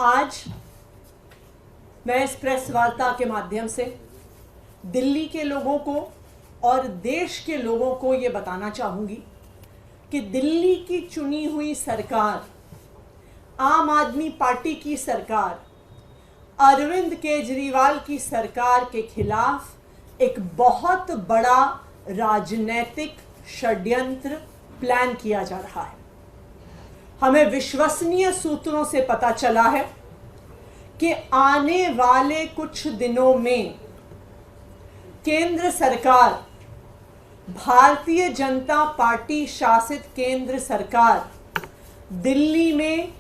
आज मैं इस प्रेस वार्ता के माध्यम से दिल्ली के लोगों को और देश के लोगों को ये बताना चाहूँगी कि दिल्ली की चुनी हुई सरकार, आम आदमी पार्टी की सरकार, अरविंद केजरीवाल की सरकार के खिलाफ एक बहुत बड़ा राजनीतिक षड्यंत्र प्लान किया जा रहा है। हमें विश्वसनीय सूत्रों से पता चला है कि आने वाले कुछ दिनों में केंद्र सरकार, भारतीय जनता पार्टी शासित केंद्र सरकार दिल्ली में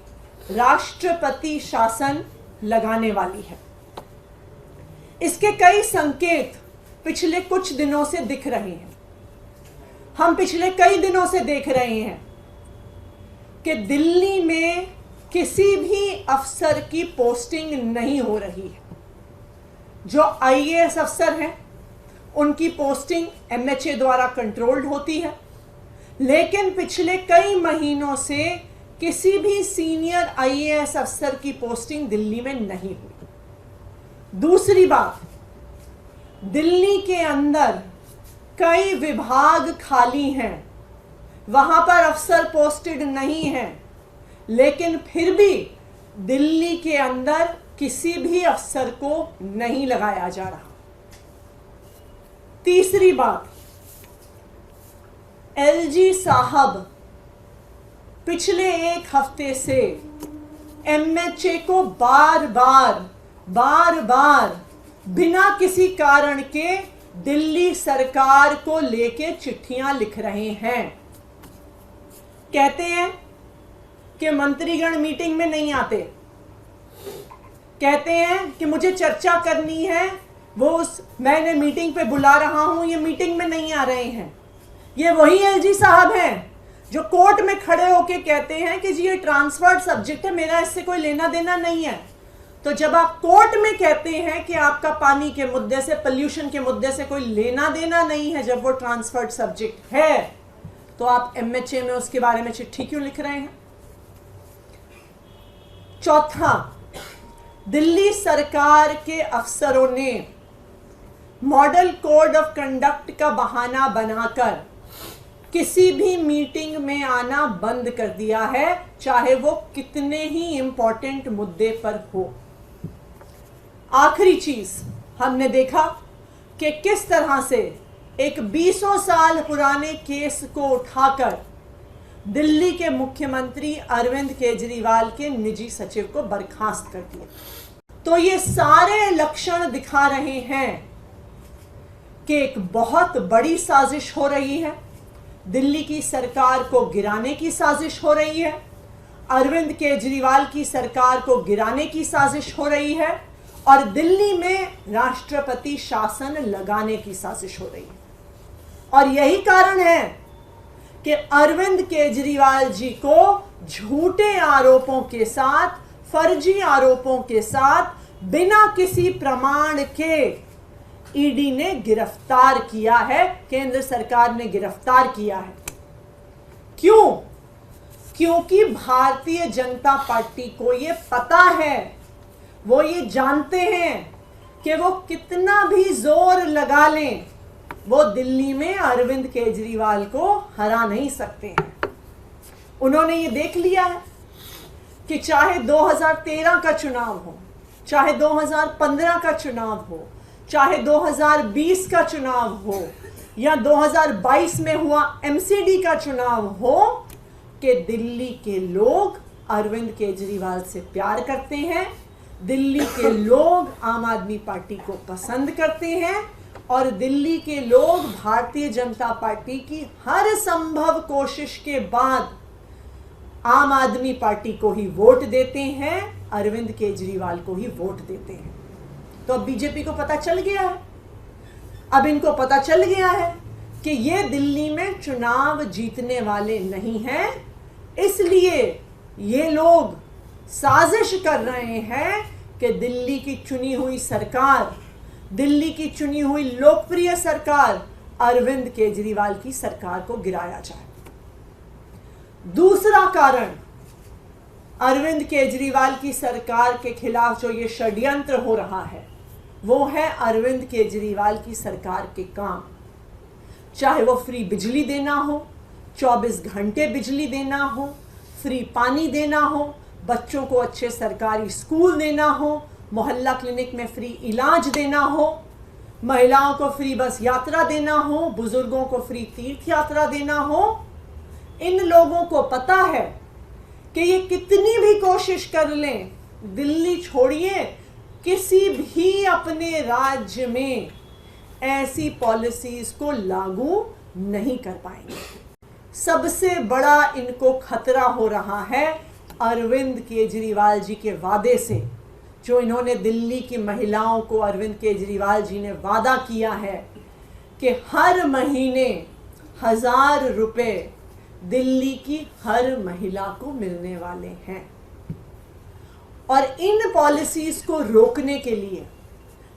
राष्ट्रपति शासन लगाने वाली है। इसके कई संकेत पिछले कुछ दिनों से दिख रहे हैं। हम पिछले कई दिनों से देख रहे हैं कि दिल्ली में किसी भी अफसर की पोस्टिंग नहीं हो रही है। जो आईएएस अफसर हैं उनकी पोस्टिंग एमएचए द्वारा कंट्रोल्ड होती है, लेकिन पिछले कई महीनों से किसी भी सीनियर आईएएस अफसर की पोस्टिंग दिल्ली में नहीं हुई। दूसरी बात, दिल्ली के अंदर कई विभाग खाली हैं, वहां पर अफसर पोस्टेड नहीं हैं, लेकिन फिर भी दिल्ली के अंदर किसी भी अफसर को नहीं लगाया जा रहा। तीसरी बात, एलजी साहब पिछले एक हफ्ते से एमएचए को बार बार बिना किसी कारण के दिल्ली सरकार को लेके चिट्ठियां लिख रहे हैं। कहते हैं कि मंत्रीगण मीटिंग में नहीं आते, कहते हैं कि मुझे चर्चा करनी है, मैंने मीटिंग पे बुला रहा हूं, ये मीटिंग में नहीं आ रहे हैं। ये वही एलजी साहब हैं जो कोर्ट में खड़े होके कहते हैं कि जी ये ट्रांसफर्ड सब्जेक्ट है, मेरा इससे कोई लेना देना नहीं है। तो जब आप कोर्ट में कहते हैं कि आपका पानी के मुद्दे से, पोल्यूशन के मुद्दे से कोई लेना देना नहीं है, जब वो ट्रांसफर्ड सब्जेक्ट है, तो आप एमएचए में उसके बारे में चिट्ठी क्यों लिख रहे हैं? चौथा, दिल्ली सरकार के अफसरों ने मॉडल कोड ऑफ कंडक्ट का बहाना बनाकर किसी भी मीटिंग में आना बंद कर दिया है, चाहे वो कितने ही इंपॉर्टेंट मुद्दे पर हो। आखिरी चीज, हमने देखा कि किस तरह से एक 20 साल पुराने केस को उठाकर दिल्ली के मुख्यमंत्री अरविंद केजरीवाल के निजी सचिव को बर्खास्त कर दिया। तो ये सारे लक्षण दिखा रहे हैं कि एक बहुत बड़ी साजिश हो रही है, दिल्ली की सरकार को गिराने की साजिश हो रही है, अरविंद केजरीवाल की सरकार को गिराने की साजिश हो रही है, और दिल्ली में राष्ट्रपति शासन लगाने की साजिश हो रही है। और यही कारण है कि अरविंद केजरीवाल जी को झूठे आरोपों के साथ, फर्जी आरोपों के साथ, बिना किसी प्रमाण के ईडी ने गिरफ्तार किया है, केंद्र सरकार ने गिरफ्तार किया है। क्यों? क्योंकि भारतीय जनता पार्टी को ये पता है, वो ये जानते हैं कि वो कितना भी जोर लगा लें, वो दिल्ली में अरविंद केजरीवाल को हरा नहीं सकते हैं। उन्होंने ये देख लिया है कि चाहे 2013 का चुनाव हो, चाहे 2015 का चुनाव हो, चाहे 2020 का चुनाव हो, या 2022 में हुआ एमसीडी का चुनाव हो, कि दिल्ली के लोग अरविंद केजरीवाल से प्यार करते हैं, दिल्ली के लोग आम आदमी पार्टी को पसंद करते हैं, और दिल्ली के लोग भारतीय जनता पार्टी की हर संभव कोशिश के बाद आम आदमी पार्टी को ही वोट देते हैं, अरविंद केजरीवाल को ही वोट देते हैं। तो अब बीजेपी को पता चल गया है, अब इनको पता चल गया है कि ये दिल्ली में चुनाव जीतने वाले नहीं हैं, इसलिए ये लोग साजिश कर रहे हैं कि दिल्ली की चुनी हुई सरकार, दिल्ली की चुनी हुई लोकप्रिय सरकार अरविंद केजरीवाल की सरकार को गिराया जाए। दूसरा कारण, अरविंद केजरीवाल की सरकार के खिलाफ जो ये षड्यंत्र हो रहा है वो है अरविंद केजरीवाल की सरकार के काम। चाहे वो फ्री बिजली देना हो, 24 घंटे बिजली देना हो, फ्री पानी देना हो, बच्चों को अच्छे सरकारी स्कूल देना हो, मोहल्ला क्लिनिक में फ्री इलाज देना हो, महिलाओं को फ्री बस यात्रा देना हो, बुजुर्गों को फ्री तीर्थ यात्रा देना हो। इन लोगों को पता है कि ये कितनी भी कोशिश कर लें, दिल्ली छोड़िए, किसी भी अपने राज्य में ऐसी पॉलिसीज को लागू नहीं कर पाएंगे। सबसे बड़ा इनको खतरा हो रहा है अरविंद केजरीवाल जी के वादे से, जो इन्होंने दिल्ली की महिलाओं को, अरविंद केजरीवाल जी ने वादा किया है कि हर महीने 1000 रुपए दिल्ली की हर महिला को मिलने वाले हैं। और इन पॉलिसीज को रोकने के लिए,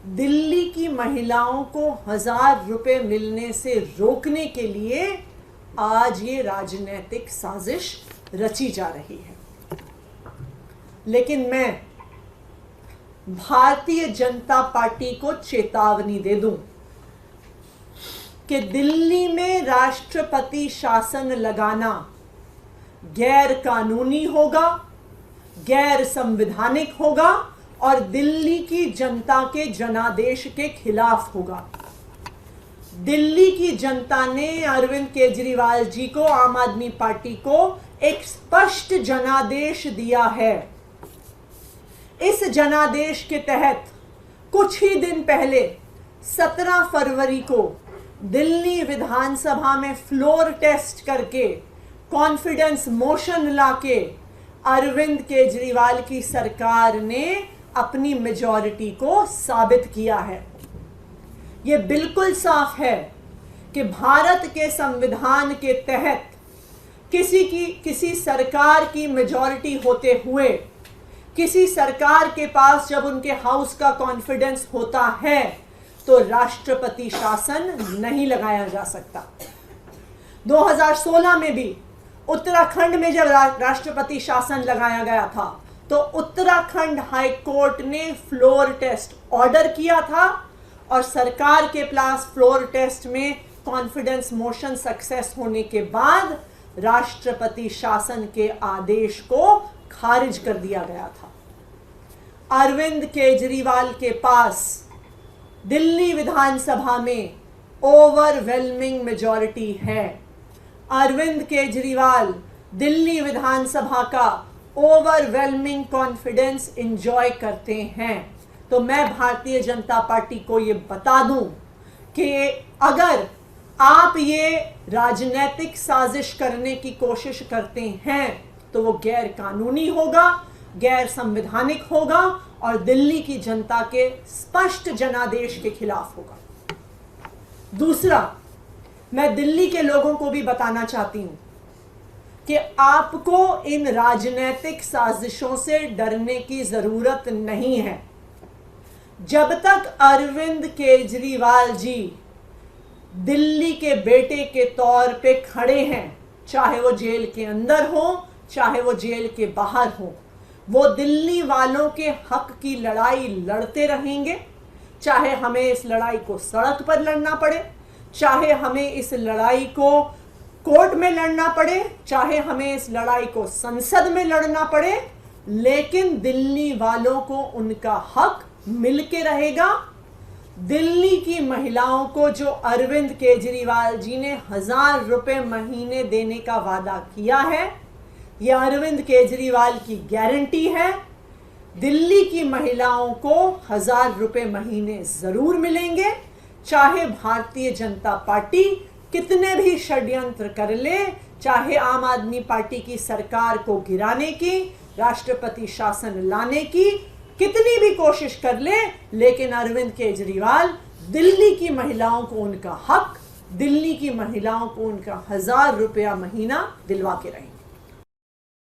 दिल्ली की महिलाओं को 1000 रुपए मिलने से रोकने के लिए आज ये राजनीतिक साजिश रची जा रही है। लेकिन मैं भारतीय जनता पार्टी को चेतावनी दे दूं कि दिल्ली में राष्ट्रपति शासन लगाना गैर कानूनी होगा, गैर संवैधानिक होगा और दिल्ली की जनता के जनादेश के खिलाफ होगा। दिल्ली की जनता ने अरविंद केजरीवाल जी को, आम आदमी पार्टी को एक स्पष्ट जनादेश दिया है। इस जनादेश के तहत कुछ ही दिन पहले 17 फरवरी को दिल्ली विधानसभा में फ्लोर टेस्ट करके, कॉन्फिडेंस मोशन लाके अरविंद केजरीवाल की सरकार ने अपनी मेजॉरिटी को साबित किया है। यह बिल्कुल साफ है कि भारत के संविधान के तहत किसी सरकार की मेजॉरिटी होते हुए, किसी सरकार के पास जब उनके हाउस का कॉन्फिडेंस होता है तो राष्ट्रपति शासन नहीं लगाया जा सकता। 2016 में भी उत्तराखंड में जब राष्ट्रपति शासन लगाया गया था तो उत्तराखंड हाई कोर्ट ने फ्लोर टेस्ट ऑर्डर किया था और सरकार के पास फ्लोर टेस्ट में कॉन्फिडेंस मोशन सक्सेस होने के बाद राष्ट्रपति शासन के आदेश को खारिज कर दिया गया था। अरविंद केजरीवाल के पास दिल्ली विधानसभा में ओवरवेलमिंग मेजॉरिटी है। अरविंद केजरीवाल दिल्ली विधानसभा का ओवरवेलमिंग कॉन्फिडेंस एंजॉय करते हैं। तो मैं भारतीय जनता पार्टी को ये बता दूं कि अगर आप ये राजनीतिक साजिश करने की कोशिश करते हैं तो वो गैर कानूनी होगा, गैर संवैधानिक होगा और दिल्ली की जनता के स्पष्ट जनादेश के खिलाफ होगा। दूसरा, मैं दिल्ली के लोगों को भी बताना चाहती हूं कि आपको इन राजनीतिक साजिशों से डरने की जरूरत नहीं है। जब तक अरविंद केजरीवाल जी दिल्ली के बेटे के तौर पे खड़े हैं, चाहे वो जेल के अंदर हो, चाहे वो जेल के बाहर हो, वो दिल्ली वालों के हक की लड़ाई लड़ते रहेंगे। चाहे हमें इस लड़ाई को सड़क पर लड़ना पड़े, चाहे हमें इस लड़ाई को कोर्ट में लड़ना पड़े, चाहे हमें इस लड़ाई को संसद में लड़ना पड़े, लेकिन दिल्ली वालों को उनका हक मिलके रहेगा। दिल्ली की महिलाओं को जो अरविंद केजरीवाल जी ने 1000 रुपए महीने देने का वादा किया है, यह अरविंद केजरीवाल की गारंटी है। दिल्ली की महिलाओं को 1000 रुपए महीने जरूर मिलेंगे, चाहे भारतीय जनता पार्टी कितने भी षड्यंत्र कर ले, चाहे आम आदमी पार्टी की सरकार को गिराने की, राष्ट्रपति शासन लाने की कितनी भी कोशिश कर ले, लेकिन अरविंद केजरीवाल दिल्ली की महिलाओं को उनका हक, दिल्ली की महिलाओं को उनका 1000 रुपया महीना दिलवा के रहेंगे।